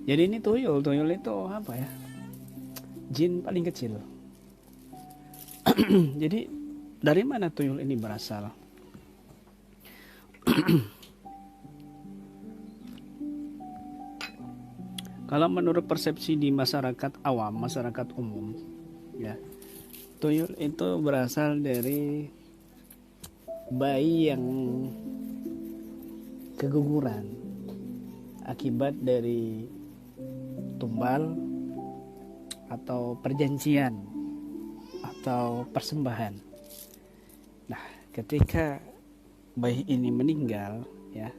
Jadi ini tuyul itu apa ya? Jin paling kecil. Jadi dari mana tuyul ini berasal? Kalau menurut persepsi di masyarakat awam, masyarakat umum, ya, tuyul itu berasal dari bayi yang keguguran akibat dari tumbal atau perjanjian atau persembahan. Nah, ketika bayi ini meninggal, ya,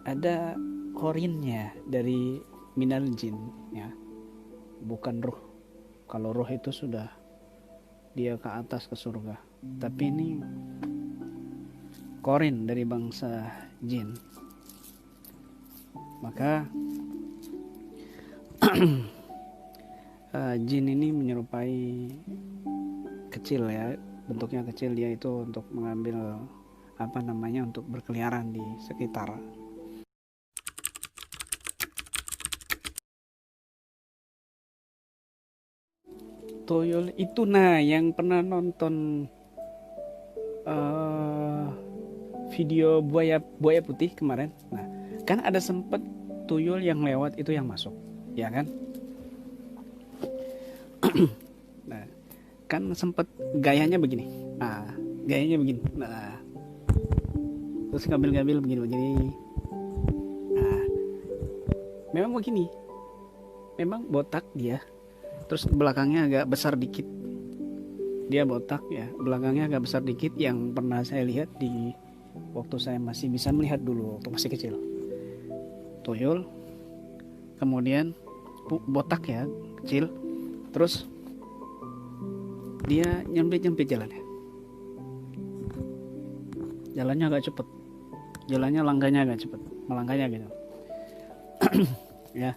ada korinnya dari minal jin, ya, bukan ruh. Kalau ruh itu sudah dia ke atas ke surga, tapi ini korin dari bangsa jin. Maka jin ini menyerupai kecil, ya, bentuknya kecil, dia itu untuk mengambil untuk berkeliaran di sekitar. Tuyul itu, nah, yang pernah nonton video buaya putih kemarin, nah, kan ada sempet tuyul yang lewat itu yang masuk, ya kan? Nah, kan sempet gayanya begini, nah, terus ngambil begini, nah, memang begini, memang botak dia, terus belakangnya agak besar dikit, dia botak, ya, belakangnya agak besar dikit, yang pernah saya lihat di waktu saya masih bisa melihat dulu waktu masih kecil. Tuyul kemudian botak, ya, kecil, terus dia nyempit jalannya agak cepet, langganya agak cepet, melangkahnya gitu. Ya,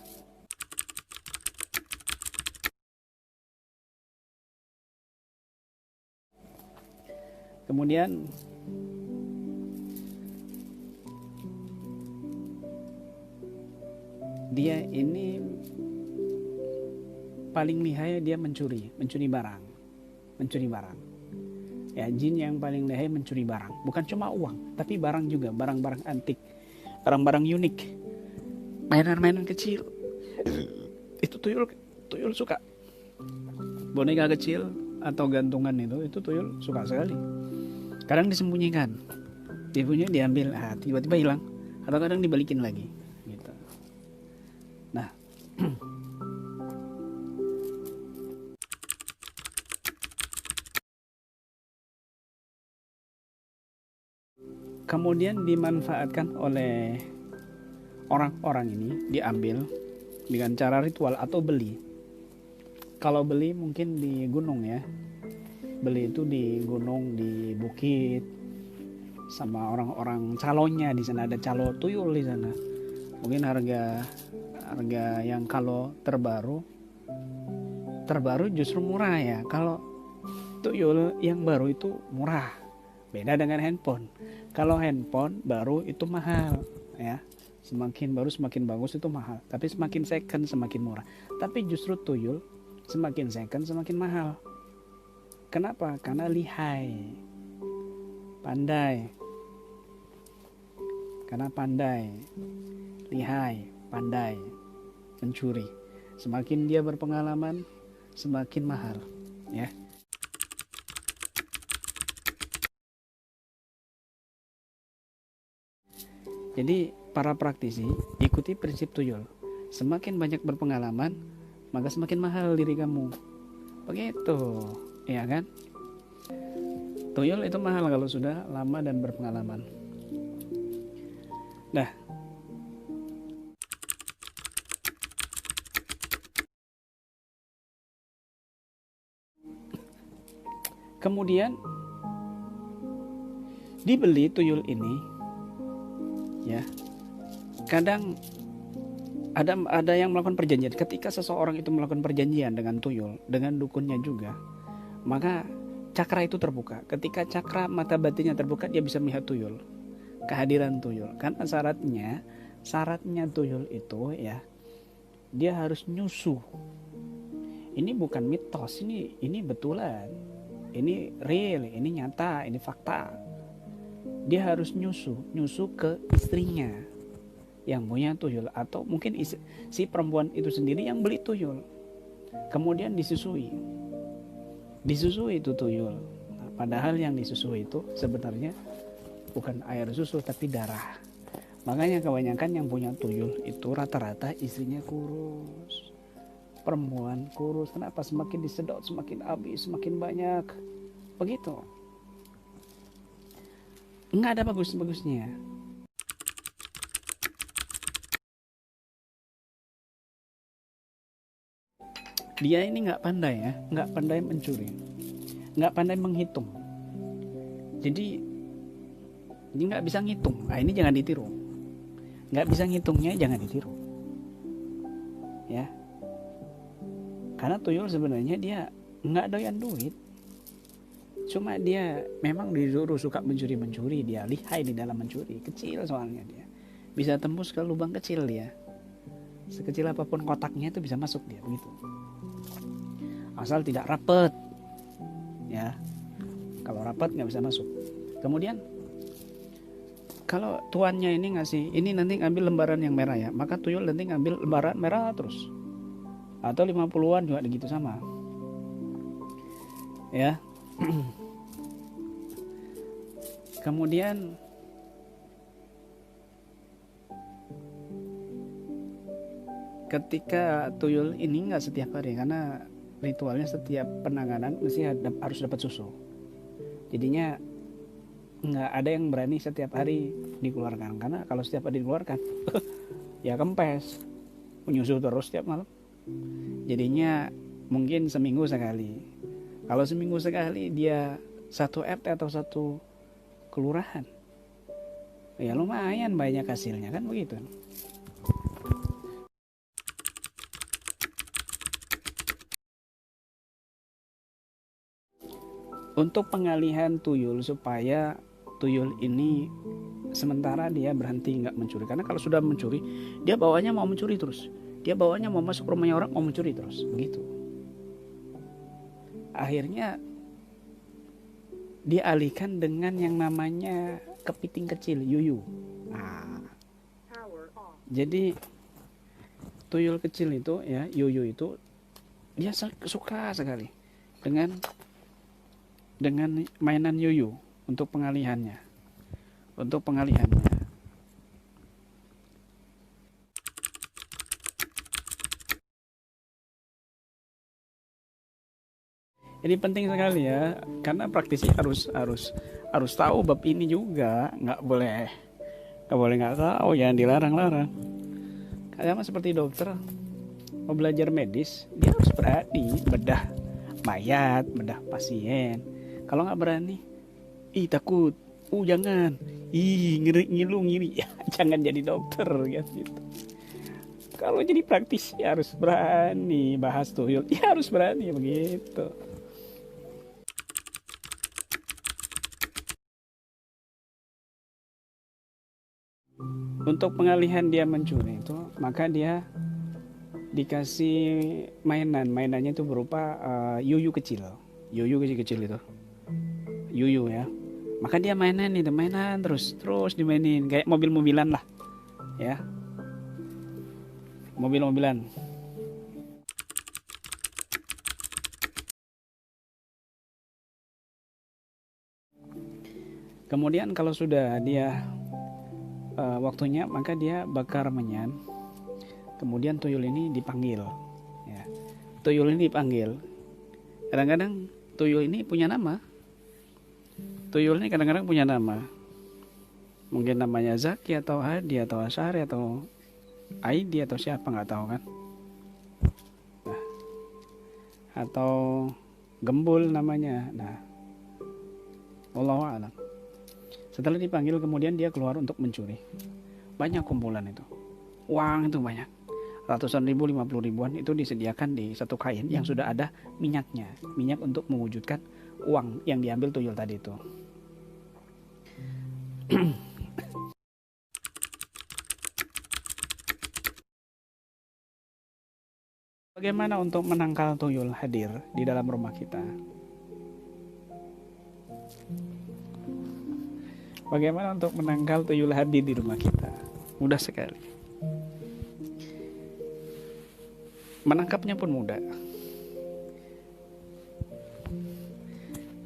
kemudian dia ini paling lihai, dia mencuri barang. Ya, jin yang paling lihai mencuri barang, bukan cuma uang, tapi barang juga, barang-barang antik, barang-barang unik, mainan-mainan kecil. Itu tuyul suka. Boneka kecil atau gantungan itu tuyul suka sekali. Kadang disembunyikan, diambil, tiba-tiba hilang, atau kadang dibalikin lagi gitu. Nah, kemudian dimanfaatkan oleh orang-orang ini, diambil dengan cara ritual atau beli. Kalau beli mungkin di gunung, ya, beli itu di gunung, di bukit, sama orang-orang calonnya. Di sana ada calo tuyul di sana. Mungkin harga yang kalau terbaru justru murah, ya. Kalau tuyul yang baru itu murah, beda dengan handphone. Kalau handphone baru itu mahal, ya, semakin baru semakin bagus itu mahal, tapi semakin second semakin murah. Tapi justru tuyul semakin second semakin mahal. Kenapa? Karena lihai, pandai. Karena pandai, lihai, pandai mencuri. Semakin dia berpengalaman, semakin mahal, ya. Jadi para praktisi ikuti prinsip tuyul. Semakin banyak berpengalaman, maka semakin mahal diri kamu. Begitu, ya kan? Tuyul itu mahal kalau sudah lama dan berpengalaman. Nah, kemudian dibeli tuyul ini, ya. Kadang ada yang melakukan perjanjian. Ketika seseorang itu melakukan perjanjian dengan tuyul, dengan dukunnya juga, maka cakra itu terbuka. Ketika cakra mata batinnya terbuka, dia bisa melihat tuyul, kehadiran tuyul. Karena syaratnya tuyul itu, ya, dia harus nyusu. Ini bukan mitos, ini betulan, ini real, ini nyata, ini fakta. Dia harus nyusu ke istrinya yang punya tuyul, atau mungkin si perempuan itu sendiri yang beli tuyul, kemudian disusui itu tuyul. Nah, padahal yang disusui itu sebenarnya bukan air susu tapi darah. Makanya kebanyakan yang punya tuyul itu rata-rata istrinya kurus, perempuan kurus. Kenapa? Semakin disedot semakin habis, semakin banyak, begitu. Nggak ada bagus-bagusnya. Dia ini nggak pandai ya, nggak pandai mencuri, nggak pandai menghitung. Jadi dia nggak bisa ngitung. Nah, ini jangan ditiru. Nggak bisa ngitungnya jangan ditiru, ya. Karena tuyul sebenarnya dia nggak doyan duit. Cuma dia memang disuruh suka mencuri. Dia lihai di dalam mencuri. Kecil soalnya dia. Bisa tembus ke lubang kecil dia. Sekecil apapun kotaknya itu bisa masuk dia, begitu. Asal tidak rapet, ya. Kalau rapet nggak bisa masuk. Kemudian kalau tuannya ini ngasih, ini nanti ngambil lembaran yang merah ya, maka tuyul nanti ngambil lembaran merah terus. Atau 50-an juga begitu sama. Ya. Kemudian ketika tuyul ini nggak setiap hari, karena ritualnya setiap penanganan mesti harus dapat susu. Jadinya nggak ada yang berani setiap hari dikeluarkan, karena kalau setiap hari dikeluarkan ya kempes, menyusu terus setiap malam. Jadinya mungkin seminggu sekali. Kalau seminggu sekali dia satu RT atau satu kelurahan, ya lumayan banyak hasilnya kan, begitu. Untuk pengalihan tuyul, supaya tuyul ini sementara dia berhenti nggak mencuri, karena kalau sudah mencuri dia bawanya mau mencuri terus, dia bawanya mau masuk rumahnya orang, mau mencuri terus, begitu. Akhirnya dialihkan dengan yang namanya kepiting kecil, yuyu. Nah, jadi tuyul kecil itu ya, yuyu itu dia suka sekali dengan mainan yuyu untuk pengalihannya. Ini penting sekali ya, karena praktisi harus tahu bab ini juga, nggak boleh nggak tahu, jangan dilarang-larang. Sama seperti dokter mau belajar medis, dia harus berani bedah mayat, bedah pasien. Kalau nggak berani, takut, jangan, ngiri, ya, jangan jadi dokter gitu. Kalau jadi praktisi harus berani bahas tuyul, ya harus berani begitu. Untuk pengalihan dia mencuri itu, maka dia dikasih mainannya itu berupa yuyu kecil itu, yuyu ya. Maka dia mainan terus dimainin kayak mobil-mobilan lah, ya, mobil-mobilan. Kemudian kalau sudah dia waktunya, maka dia bakar menyan. Kemudian tuyul ini dipanggil, ya. Kadang-kadang tuyul ini punya nama. Mungkin namanya Zaki atau Hadi atau Asari atau Aidi atau siapa, nggak tahu kan. Nah, atau Gembul namanya. Nah, wallahu a'lam. Setelah dipanggil, kemudian dia keluar untuk mencuri. Banyak kumpulan itu, uang itu banyak, ratusan ribu, 50 ribuan itu disediakan di satu kain yang sudah ada minyak untuk mewujudkan uang yang diambil tuyul tadi itu. Bagaimana untuk menangkal tuyul hadir di dalam rumah kita? Bagaimana untuk menangkal tuyul hadir di rumah kita? Mudah sekali. Menangkapnya pun mudah.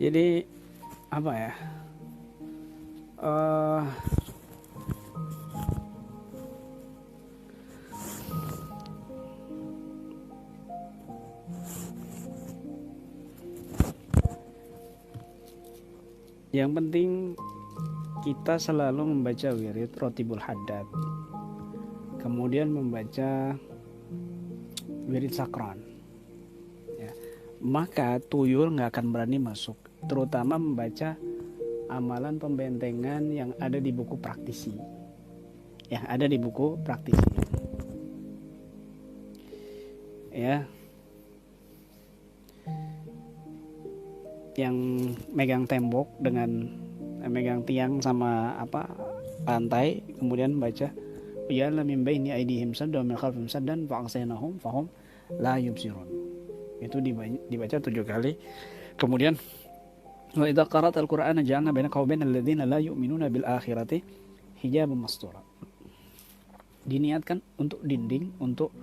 Jadi apa ya? Yang penting kita selalu membaca wirid Rotibul Haddad, kemudian membaca wirid sakron, ya. Maka tuyul nggak akan berani masuk, terutama membaca amalan pembentengan yang ada di buku praktisi, ya, yang megang tembok dengan megang tiang sama lantai, kemudian baca ya la min baini aidihim saddan min khalfihim saddan fa'asaynahum fahum la yubsirun. Itu dibaca 7 kali. Kemudian wa idza qara'tal qur'ana ja'alna bainaka wa bainal ladzina la yu'minuna bil akhirati hijaban mastura. Diniatkan untuk dinding, untuk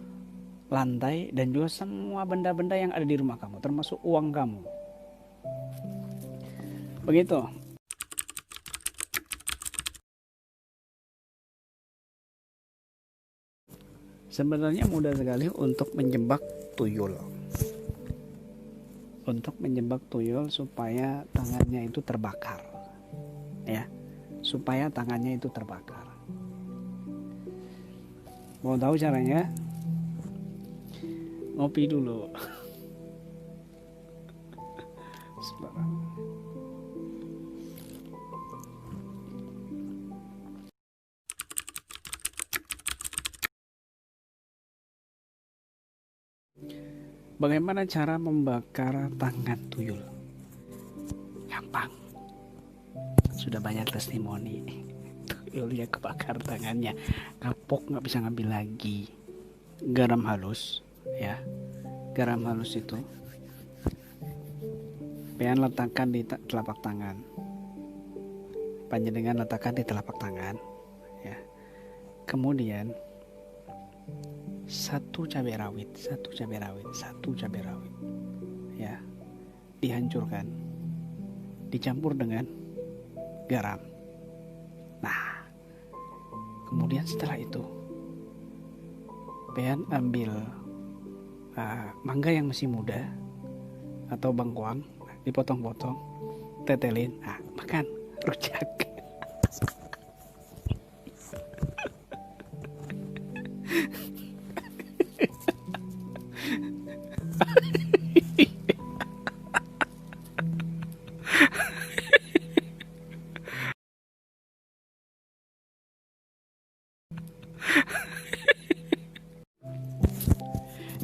lantai, dan juga semua benda-benda yang ada di rumah kamu, termasuk uang kamu. Begitu. Sebenarnya mudah sekali untuk menjebak tuyul. Untuk menjebak tuyul supaya tangannya itu terbakar. Ya. Supaya tangannya itu terbakar. Mau tahu caranya? Ngopi dulu. Bagaimana cara membakar tangan tuyul? Gampang. Sudah banyak testimoni. Tuyulnya kebakar tangannya, kapok nggak bisa ngambil lagi. Garam halus, ya. Garam halus itu pengen letakkan di telapak tangan. Panjenengan letakkan di telapak tangan, ya. Kemudian satu cabai rawit, ya, dihancurkan, dicampur dengan garam. Nah, kemudian setelah itu, pengen ambil mangga yang masih muda atau bengkoang, dipotong-potong, tetelin, makan, rujak.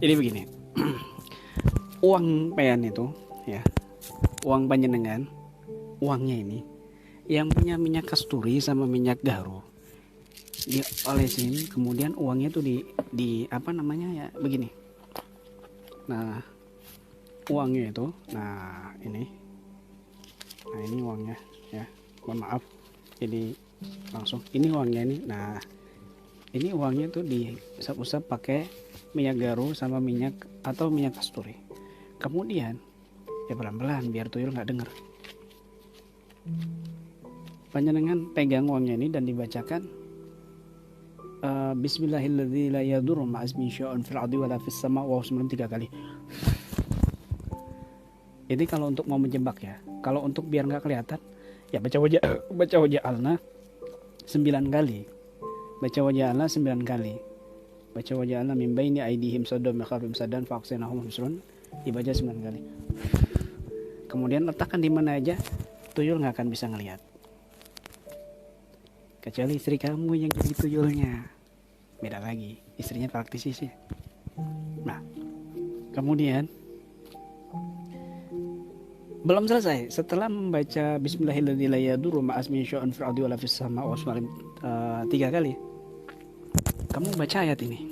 Jadi begini, uang pean itu, ya, uang panjenengan, uangnya ini, yang punya minyak kasturi sama minyak garu, diolesin, kemudian uangnya itu di apa namanya ya, begini. Nah, uangnya itu, ini uangnya, ya, mohon maaf, jadi langsung, ini uangnya ini, ini uangnya itu diusap-usap pakai minyak garu sama minyak atau minyak kasturi. Kemudian ya pelan-pelan biar tuyul nggak dengar. Panjenengan pegang uangnya ini dan dibacakan Bismillahirrahmanirrahim la yadurru ma'asmi syai'un fil ardi wala fis sama' wa 3 kali. Ini kalau untuk mau menjebak ya. Kalau untuk biar nggak kelihatan ya baca wajah alna 9 kali. Baca wajah alna 9 kali. Baca wajah Allah min baini aidihim saddan min khalfihim saddan fa'asaynahum husrun, dibaca 9 kali. Kemudian letakkan di mana aja, tuyul nggak akan bisa ngelihat. Kecuali istri kamu yang jadi tuyulnya. Beda lagi, istrinya praktisi sih. Nah, kemudian belum selesai. Setelah membaca Bismillahirrahmanirrahim la yadurru ma'asmi syai'un fil ardi wala fis sama' wa 3 kali. Kamu baca ayat ini.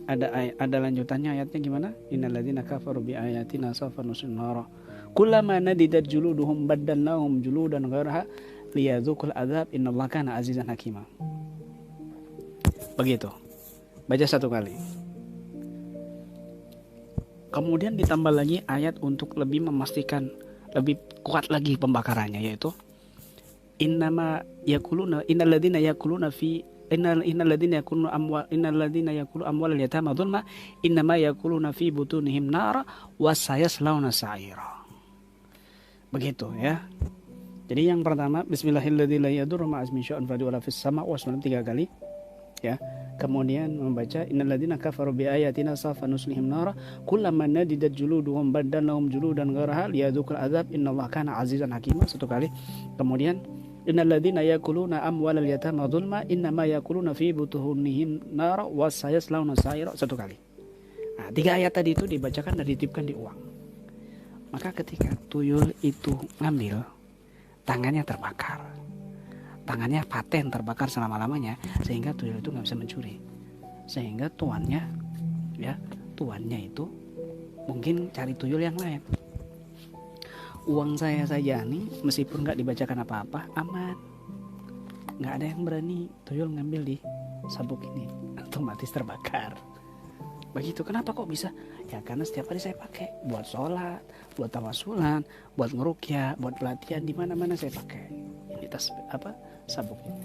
ada lanjutannya ayatnya gimana? Innalladzina kafaru bi ayatina sawfa nuslimuhum nara kullama nadidat juluduhum baddalnahum juludan ghairaha liyadzuqul adzab innallaha kana azizan hakima. Begitu. Baca satu kali. Kemudian ditambah lagi ayat untuk lebih memastikan, lebih kuat lagi pembakarannya, yaitu innama yakuluna innalladzina yakuluna fi innalladzina yakuluna amwal al-yatama dzulma innama yakuluna fi butunihim nara wa sayaslawna sa'ira. Begitu ya. Jadi yang pertama bismillahirrahmanirrahim la yadurru ma'asmi syai'un fadi wala fis sama' wa 3 kali ya. Kemudian membaca innalladzina kafaru bi ayatina sawfa nuslihim nara kullama nadidat juluduhum baddalnahum juludan ghairaha liyadzuqul adzab innallaha kana azizan hakima 1 kali. Kemudian innalladzina yakuluna amwalal yatama dzulma innama yakuluna fi butunihim nara wa sayaslawna sa'ira 1 kali. Nah, 3 ayat tadi itu dibacakan dan dititipkan di uang. Maka ketika tuyul itu ngambil, tangannya terbakar. Tangannya paten terbakar selama-lamanya sehingga tuyul itu nggak bisa mencuri. Sehingga tuannya itu mungkin cari tuyul yang lain. Uang saya saja nih meskipun nggak dibacakan apa-apa aman. Nggak ada yang berani tuyul ngambil di sabuk ini, otomatis terbakar. Begitu. Kenapa kok bisa? Ya karena setiap hari saya pakai buat sholat, buat tawasulan, buat ngerukyah, buat pelatihan, di mana-mana saya pakai. Ini tas sabuknya.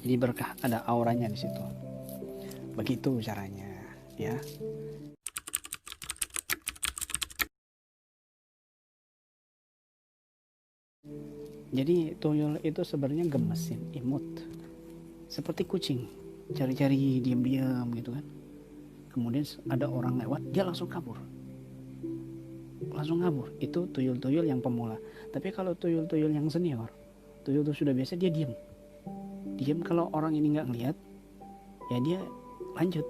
Jadi berkah, ada auranya di situ. Begitu caranya, ya. Jadi tuyul itu sebenarnya gemesin, imut. Seperti kucing, cari-cari diam-diam gitu kan. Kemudian ada orang lewat, dia langsung kabur. Itu tuyul-tuyul yang pemula. Tapi kalau tuyul-tuyul yang senior, tuyul itu sudah biasa, dia diam. Kalau orang ini nggak ngelihat, ya dia lanjut.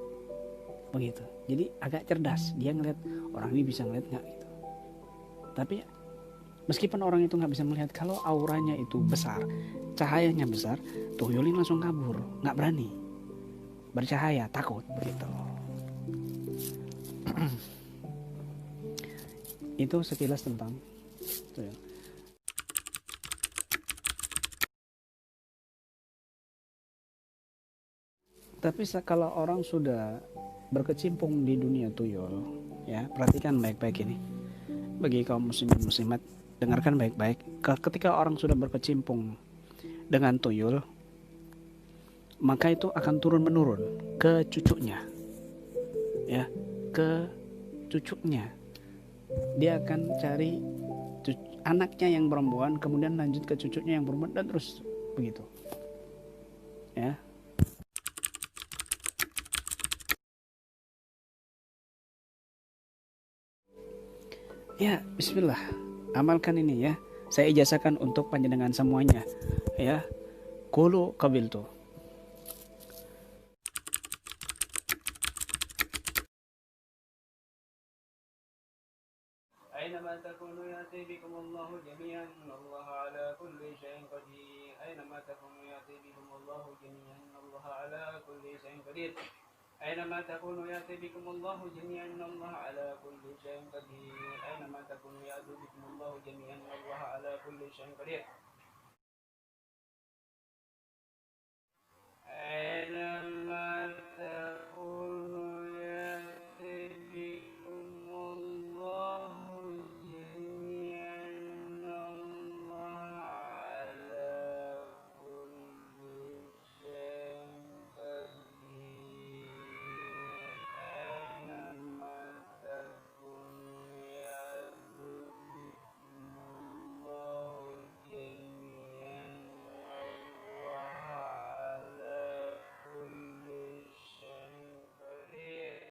Begitu. Jadi agak cerdas, dia ngelihat orang ini bisa ngelihat nggak gitu. Tapi meskipun orang itu nggak bisa melihat, kalau auranya itu besar, cahayanya besar, tuyul ini langsung kabur, nggak berani bercahaya, takut begitu. Itu sekilas tentang tuyul. Tapi kalau orang sudah berkecimpung di dunia tuyul, ya perhatikan baik-baik ini. Bagi kaum muslimin muslimat, dengarkan baik-baik. Ketika orang sudah berkecimpung dengan tuyul, maka itu akan turun menurun ke cucunya, ya, ke cucunya. Dia akan cari anaknya yang perempuan, kemudian lanjut ke cucunya yang perempuan, dan terus begitu, ya. Ya, bismillah. Amalkan ini ya. Saya ijazahkan untuk panjenengan semuanya. Ya. Qulu qabiltu. أينما تكونوا يأتي بكم الله جميعا إن الله على كل شيء قدير أينما تكونوا يأتي بكم الله جميعا إن الله على كل شيء قدير أينما تكونوا يأتي بكم الله جميعا إن الله على كل شيء قدير أينما تكونوا يأتي بكم الله جميعا إن الله على كل شيء قدير